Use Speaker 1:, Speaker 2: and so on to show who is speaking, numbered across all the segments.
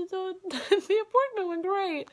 Speaker 1: So the appointment went great.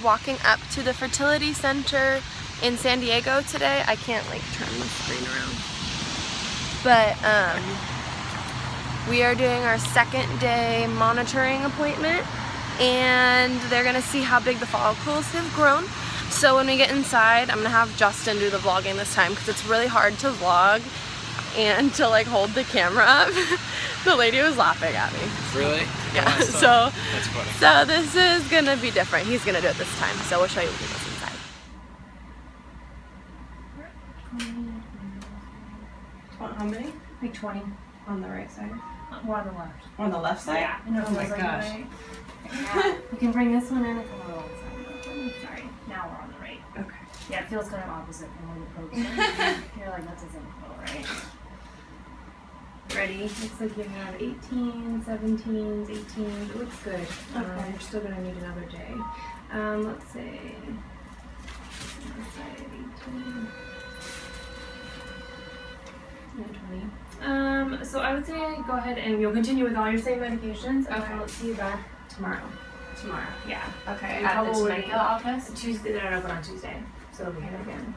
Speaker 1: Walking up to the fertility center in San Diego today. I can't like turn the screen around, but we are doing our second day monitoring appointment, and they're gonna see how big the follicles have grown. So when we get inside, I'm gonna have Justin do the vlogging this time because it's really hard to vlog and to like hold the camera up. The lady was laughing at me.
Speaker 2: Really?
Speaker 1: Yeah.
Speaker 2: That's funny.
Speaker 1: So this is gonna be different. He's gonna do it this time. So we'll show you when he goes inside.
Speaker 3: How many?
Speaker 4: Like 20
Speaker 3: On the right side?
Speaker 4: or on the left.
Speaker 3: On the left side?
Speaker 4: Yeah.
Speaker 3: Oh my gosh.
Speaker 4: Yeah. You can bring this one in if we're on the side. Sorry. Now we're on the right.
Speaker 3: Okay.
Speaker 4: Yeah, it feels kind of opposite from when you poke it. You're like, that doesn't feel right. Ready? Looks like you have 18, 17s, 18s. It looks good.
Speaker 3: Okay.
Speaker 4: You're still gonna need another day. Let's say. Let's say 18. And 20. So I would say go ahead and you'll continue with all your same medications.
Speaker 3: Okay.
Speaker 4: We'll see you back tomorrow.
Speaker 3: Tomorrow.
Speaker 4: Yeah.
Speaker 3: Okay.
Speaker 4: We
Speaker 3: At the
Speaker 4: probably-
Speaker 3: Temecula office?
Speaker 4: Tuesday. They're not open on Tuesday, so it'll be here again.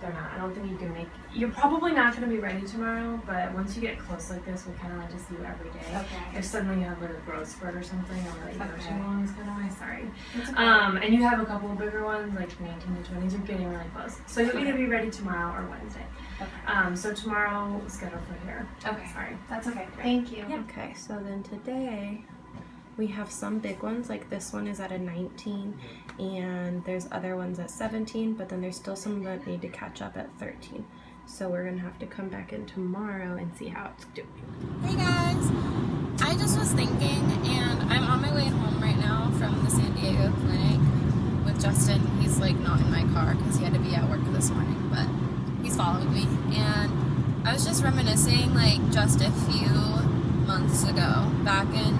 Speaker 4: They're not. I don't think you can make. You're probably not going to be ready tomorrow, but once you get close like this, we kind of like to see you every day.
Speaker 3: Okay.
Speaker 4: If suddenly you have like a growth spurt or something, I'll let you know
Speaker 3: Okay.
Speaker 4: too long. It's kind of my sorry.
Speaker 3: That's okay.
Speaker 4: And you have a couple of bigger ones, like 19 to 20s. You're getting really close. So you'll either be ready tomorrow or Wednesday.
Speaker 3: Okay.
Speaker 4: So tomorrow scheduled for here.
Speaker 3: Okay.
Speaker 4: Sorry.
Speaker 3: That's okay. Thank you.
Speaker 1: Okay, so then today we have some big ones, like this one is at a 19, and there's other ones at 17, but then there's still some that need to catch up at 13. So we're gonna have to come back in tomorrow and see how it's doing.
Speaker 5: Hey guys, I just was thinking, and I'm on my way home right now from the San Diego clinic with Justin. He's like not in my car because he had to be at work this morning, but he's following me. And I was just reminiscing, like just a few months ago, back in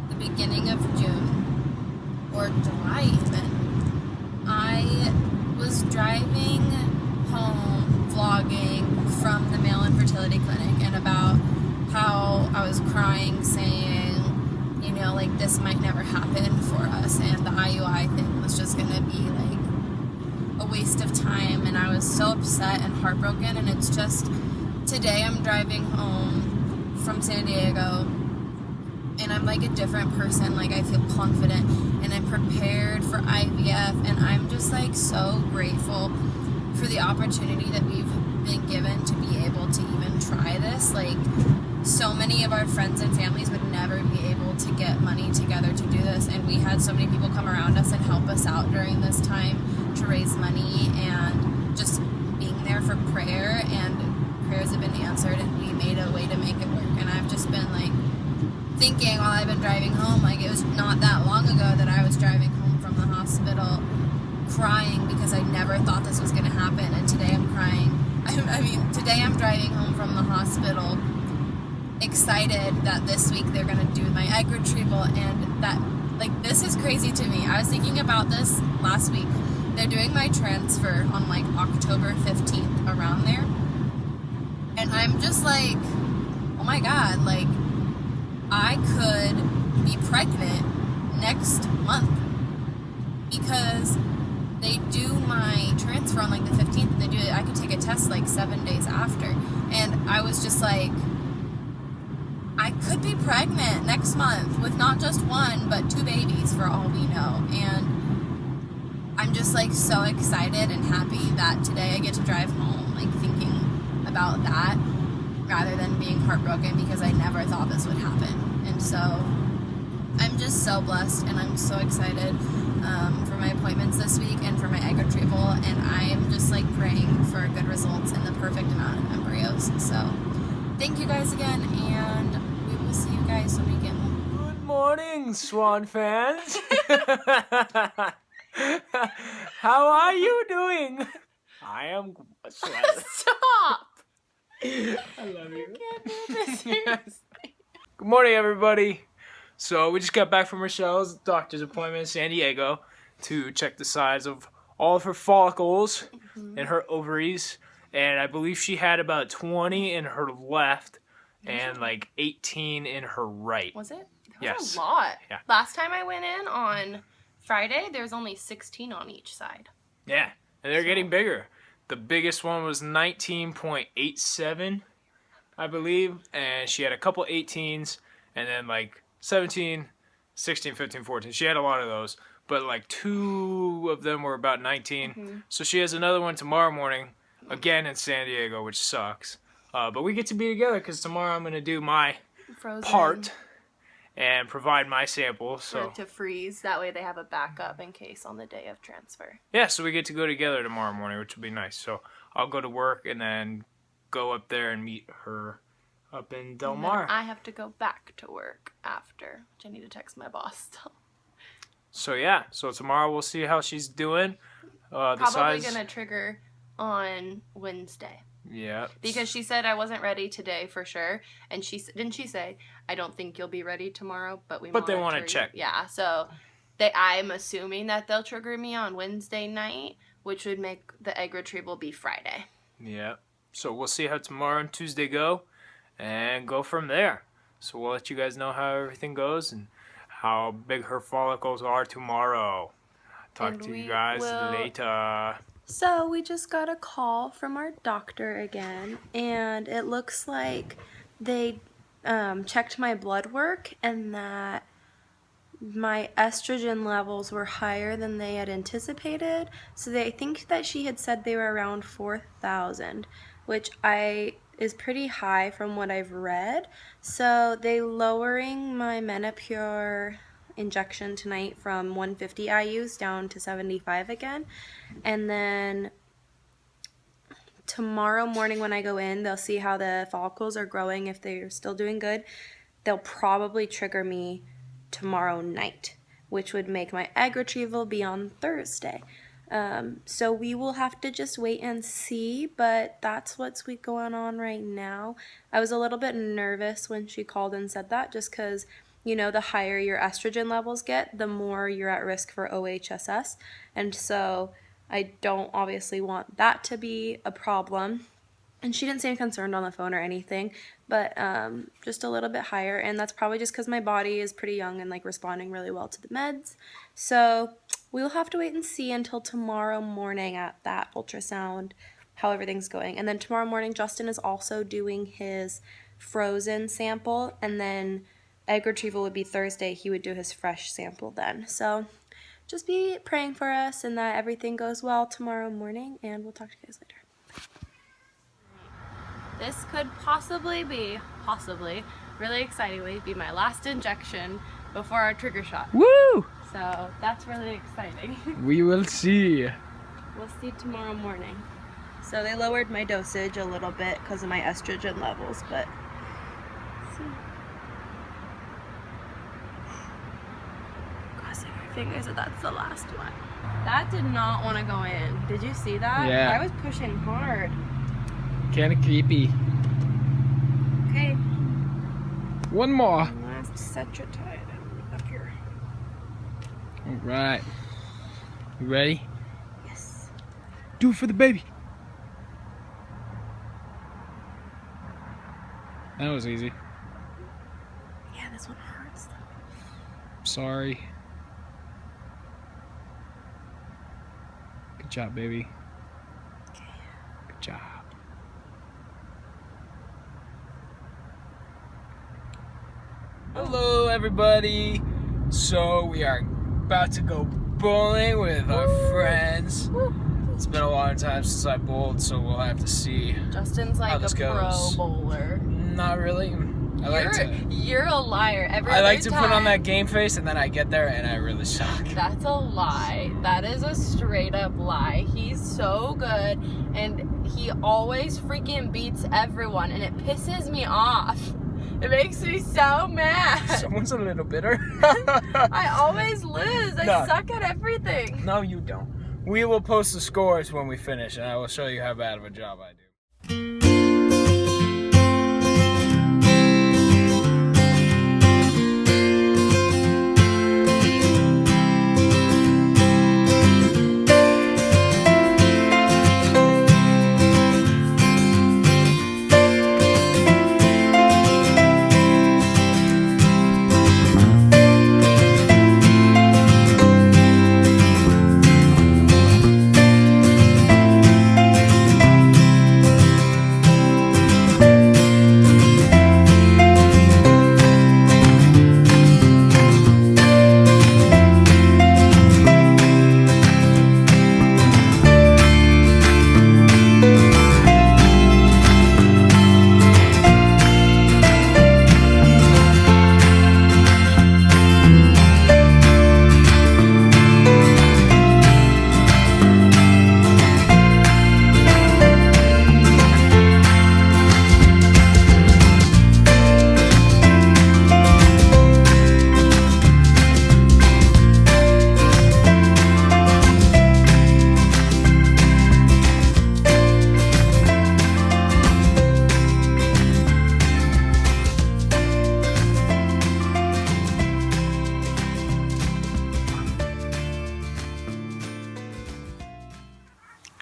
Speaker 5: the beginning of June or July even, I was driving home vlogging from the male infertility clinic and about how I was crying saying, you know, like this might never happen for us and the IUI thing was just gonna be like a waste of time, and I was so upset and heartbroken. And it's just today I'm driving home from San Diego and I'm like a different person. Like I feel confident and I'm prepared for IVF, and I'm just like so grateful for the opportunity that we've been given to be able to even try this. Like so many of our friends and families would never be able to get money together to do this, and we had so many people come around us and help us out during this time to raise money, and just being there for prayer, and prayers have been answered and we made a way to make it work. And I've just been like thinking while I've been driving home, like it was not that long ago that I was driving home from the hospital crying because I never thought this was going to happen, and today I'm crying. I mean, today I'm driving home from the hospital excited that this week they're going to do my egg retrieval, and that, like, this is crazy to me. I was thinking about this last week. They're doing my transfer on like October 15th, around there, and I'm just like, oh my god, like I could be pregnant next month because they do my transfer on like the 15th, and they do it. I could take a test like 7 days after, and I was just like, I could be pregnant next month with not just one but 2 babies for all we know. And I'm just like so excited and happy that today I get to drive home like thinking about that rather than being heartbroken because I never thought this would happen. And so I'm just so blessed, and I'm so excited for my appointments this week and for my egg retrieval, and I'm just like praying for good results and the perfect amount of embryos. So thank you guys again, and we will see you guys when we get home.
Speaker 1: Good
Speaker 2: morning, Swan fans. How are you doing? I am Swan.
Speaker 1: Stop!
Speaker 2: I love you.
Speaker 1: Can't do this.
Speaker 2: Yes. Good morning, everybody. So we just got back from Rochelle's doctor's appointment in San Diego to check the size of all of her follicles in her ovaries, and I believe she had about 20 in her left and like 18 in her right.
Speaker 1: Was it? That
Speaker 2: Yes.
Speaker 1: was a lot.
Speaker 2: Yeah.
Speaker 1: Last time I went in on Friday, there was only 16 on each side.
Speaker 2: Yeah, and they're getting bigger. The biggest one was 19.87, I believe, and she had a couple 18s, and then like 17, 16, 15, 14. She had a lot of those, but like 2 of them were about 19. So she has another one tomorrow morning, again in San Diego, which sucks. But we get to be together because tomorrow I'm going to do my
Speaker 1: Frozen.
Speaker 2: part and provide my sample.
Speaker 1: For
Speaker 2: So
Speaker 1: it to freeze. That way they have a backup in case on the day of transfer.
Speaker 2: yeah, so we get to go together tomorrow morning, which will be nice. So I'll go to work and then go up there and meet her up in Del
Speaker 1: And then
Speaker 2: Mar.
Speaker 1: I have to go back to work after, which I need to text my boss still.
Speaker 2: So yeah, so tomorrow we'll see how she's doing. The
Speaker 1: Probably
Speaker 2: size,
Speaker 1: gonna trigger on Wednesday.
Speaker 2: yeah,
Speaker 1: Because she said I wasn't ready today for sure, and didn't she say I don't think you'll be ready tomorrow, but
Speaker 2: But they wanna
Speaker 1: monitor you."
Speaker 2: check.
Speaker 1: Yeah, so I'm assuming that they'll trigger me on Wednesday night, which would make the egg retrieval be Friday.
Speaker 2: yeah. So we'll see how tomorrow and Tuesday go, and go from there. So we'll let you guys know how everything goes and how big her follicles are tomorrow. Talk
Speaker 1: And
Speaker 2: to
Speaker 1: we
Speaker 2: you guys
Speaker 1: will-
Speaker 2: later.
Speaker 1: So we just got a call from our doctor again, and it looks like they checked my blood work and that my estrogen levels were higher than they had anticipated. So they think that she had said they were around 4,000, which is pretty high from what I've read. So they lowering my Menopure injection tonight from 150 IUs down to 75 again. And then tomorrow morning when I go in, they'll see how the follicles are growing. If they're still doing good, they'll probably trigger me tomorrow night, which would make my egg retrieval be on Thursday. So we will have to just wait and see, but that's what's going on right now. I was a little bit nervous when she called and said that, just because, you know, the higher your estrogen levels get, the more you're at risk for OHSS. And so I don't obviously want that to be a problem. And she didn't seem concerned on the phone or anything, but just a little bit higher. And that's probably just because my body is pretty young and like responding really well to the meds. So we'll have to wait and see until tomorrow morning at that ultrasound how everything's going. And then tomorrow morning, Justin is also doing his frozen sample, and then egg retrieval would be Thursday. He would do his fresh sample then. So just be praying for us and that everything goes well tomorrow morning, and we'll talk to you guys later. This could possibly, really excitingly, be my last injection before our trigger shot.
Speaker 2: Woo!
Speaker 1: So that's really exciting.
Speaker 2: We will see.
Speaker 1: We'll see tomorrow morning. So they lowered my dosage a little bit because of my estrogen levels, but see. Crossing my fingers that that's the last one. That did not want to go in. Did you see that?
Speaker 2: Yeah.
Speaker 1: I was pushing hard.
Speaker 2: Kind of creepy.
Speaker 1: Okay.
Speaker 2: One more.
Speaker 1: Last Cetrotide up here.
Speaker 2: All right. You ready?
Speaker 1: Yes.
Speaker 2: Do it for the baby. That was easy.
Speaker 1: Yeah, this one hurts though.
Speaker 2: Sorry. Good job, baby. Good job. Hello, everybody. So we are about to go bowling with our friends. It's been a long time since I bowled, so we'll have to see.
Speaker 1: Justin's like
Speaker 2: How
Speaker 1: a
Speaker 2: this
Speaker 1: pro
Speaker 2: goes.
Speaker 1: bowler.
Speaker 2: Not really.
Speaker 1: You're a liar.
Speaker 2: I like to put on that game face, and then I get there and I really suck.
Speaker 1: That's a lie. That is a straight up lie. He's so good, and he always freaking beats everyone, and it pisses me off It makes me so mad.
Speaker 2: Someone's a little bitter.
Speaker 1: I always lose. I
Speaker 2: No.
Speaker 1: suck at everything.
Speaker 2: No, you don't. We will post the scores when we finish, and I will show you how bad of a job I do.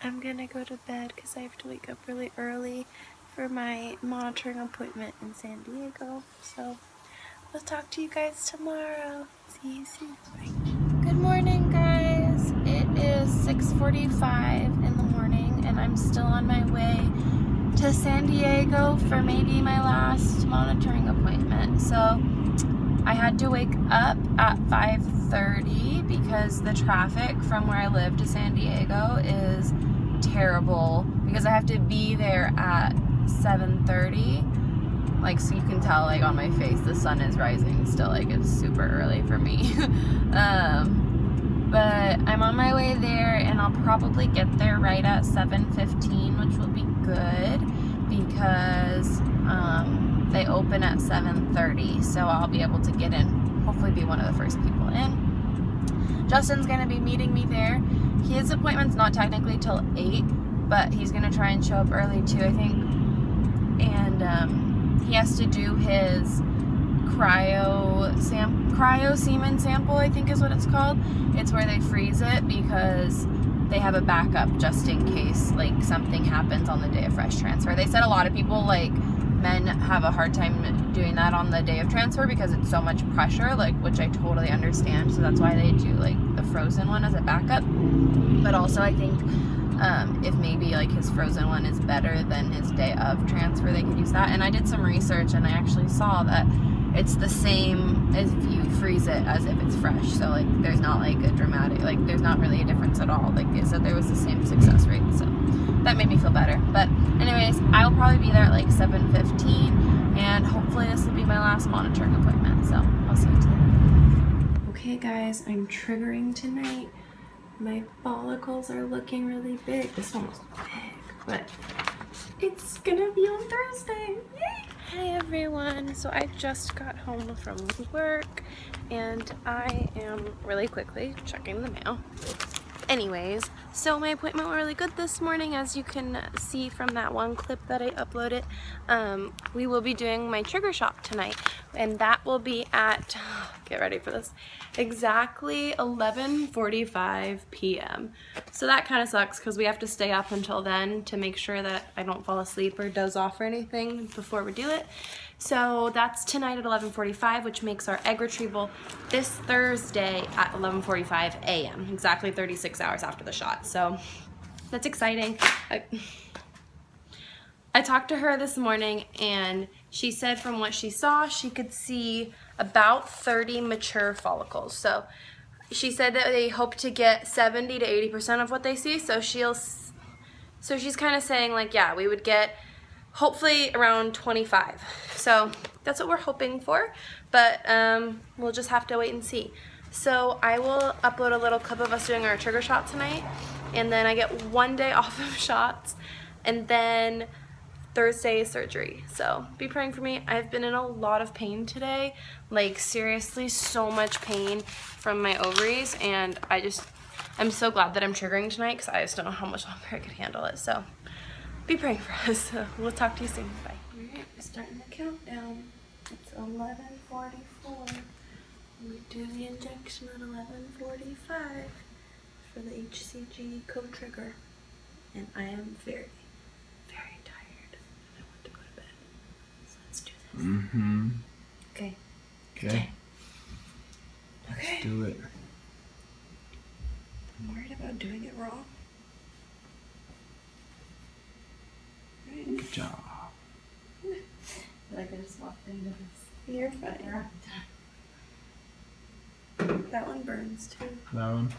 Speaker 1: I'm gonna go to bed because I have to wake up really early for my monitoring appointment in San Diego. So I'll talk to you guys tomorrow. See you soon. Bye. Good morning, guys. It is 6:45 in the morning and I'm still on my way to San Diego for maybe my last monitoring appointment. So I had to wake up at 5:30 because the traffic from where I live to San Diego is terrible because I have to be there at 7:30. Like, so you can tell, like, on my face the sun is rising still. Like, it's super early for me. But I'm on my way there and I'll probably get there right at 7:15, which will be good because they open at 7:30, so I'll be able to get in, hopefully be one of the first people in. Justin's gonna be meeting me there. His appointment's not technically till 8, but he's gonna try and show up early too, I think. And he has to do his cryo semen sample, I think is what it's called. It's where they freeze it because they have a backup just in case like something happens on the day of fresh transfer. They said a lot of people, like men, have a hard time doing that on the day of transfer because it's so much pressure, like, which I totally understand. So that's why they do like the frozen one as a backup. But also I think if maybe like his frozen one is better than his day of transfer, they could use that. And I did some research and I actually saw that it's the same as if you freeze it as if it's fresh. So like there's not like a dramatic, like there's not really a difference at all. Like they said there was the same success rate, so that made me feel better. But anyways, I'll probably be there at like 7:15 and hopefully this will be my last monitoring appointment. So I'll see you today. Okay guys, I'm triggering tonight. My follicles are looking really big. This one was big, but it's gonna be on Thursday. Yay! Hey everyone, so I just got home from work and I am really quickly checking the mail. Anyways, so my appointment went really good this morning, as you can see from that one clip that I uploaded. We will be doing my trigger shot tonight, and that will be at, get ready for this, exactly 11:45 p.m. So that kind of sucks because we have to stay up until then to make sure that I don't fall asleep or doze off or anything before we do it. So that's tonight at 11:45, which makes our egg retrieval this Thursday at 11:45 a.m., exactly 36 hours after the shot. So that's exciting. I talked to her this morning and she said from what she saw, she could see about 30 mature follicles. So she said that they hope to get 70 to 80% of what they see. So she's kind of saying like, yeah, we would get hopefully around 25. So that's what we're hoping for, but we'll just have to wait and see. So I will upload a little clip of us doing our trigger shot tonight, and then I get one day off of shots, and then Thursday surgery. So be praying for me. I've been in a lot of pain today, like seriously so much pain from my ovaries, and I'm so glad that I'm triggering tonight because I just don't know how much longer I could handle it. So be praying for us. We'll talk to you soon. Bye. Alright, we're starting the countdown. It's 11:44. We do the injection at 11:45 for the HCG co-trigger. And I am very, very tired. I want to go to bed. So let's do this.
Speaker 2: Mm-hmm.
Speaker 1: Okay.
Speaker 2: Okay.
Speaker 1: Okay.
Speaker 2: Let's do it.
Speaker 1: I'm worried about doing it wrong.
Speaker 2: Good job.
Speaker 3: Like I just walked into this.
Speaker 1: You're fine. That one burns too.
Speaker 2: That one.